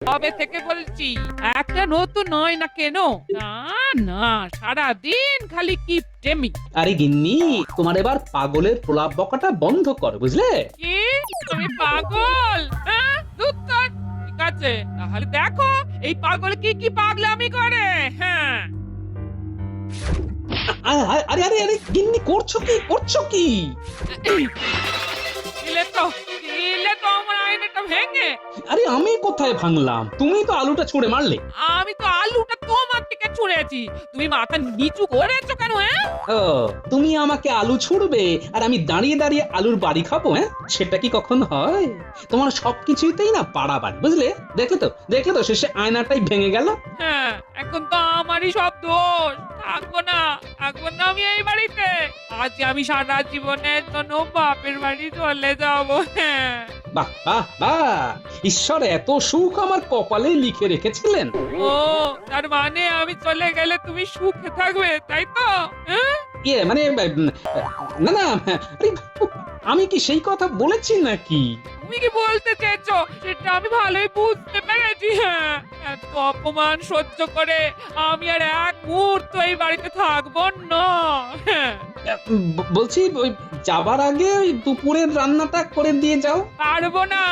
কবে থেকে বলছি একটা নতুন নয় না কেন? না না, সারাদিন খালি কিপটেমি। আরে গিন্নি, তোমার এবার পাগলের প্রলাপ বকাটা বন্ধ কর, বুঝলে? কি? আমি পাগল? হ্যাঁ, ধুৎ ধর। ঠিক আছে, তাহলে দেখো এই পাগল কি কি পাগলামি করে। হ্যাঁ, আরে আরে আরে গিন্নি, করছো কি? দিলে তো আমার আয়নাটা ভেঙে। আরে আমি কোথায় ভাঙলাম? তুমি তো আলুটা ছুঁড়ে মারলে। আমি তো আলুটা তোমার দিকে ছুঁড়েছি, তুমি মাথা নিচু করেছো কেন? হ্যাঁ, ও, তুমি আমাকে আলু ছুঁড়বে আর আমি দাঁড়িয়ে দাঁড়িয়ে আলুর বাড়ি খাবো? হ্যাঁ, সেটা কি কখনো হয়? তোমার সবকিছুতেই না বাড়াবাড়ি, বুঝলে? দেখলে তো শেষে আয়নাটাই ভেঙে গেল। হ্যাঁ, এখন তো আমারই সব দোষ। থাকবো না আমি এই বাড়িতে। আজ আমি সারা জীবনের জন্য বাপের বাড়ি চলে যাব। হ্যাঁ। বাহ বাহ বাহ, ঈশ্বর এত সুখ আমার কপালে লিখে রেখেছিলেন। ও, তার মানে আমি চলে গেলে তুমি সুখে থাকবে, তাই তো? হ্যাঁ? ইয়ে মানে না না, আরে, আমি কি সেই কথা বলেছি নাকি? তুমি কি বলতে চেয়েছো সেটা আমি ভালোই বুঝতে পেরেছি। হ্যাঁ, এত অপমান সহ্য করে আমি আর এক মুহূর্ত এই বাড়িতে থাকবো না। হ্যাঁ, বলছি ওই যাবার আগে ওই দুপুরের রান্নাটা করে দিয়ে যাও। পারবো না।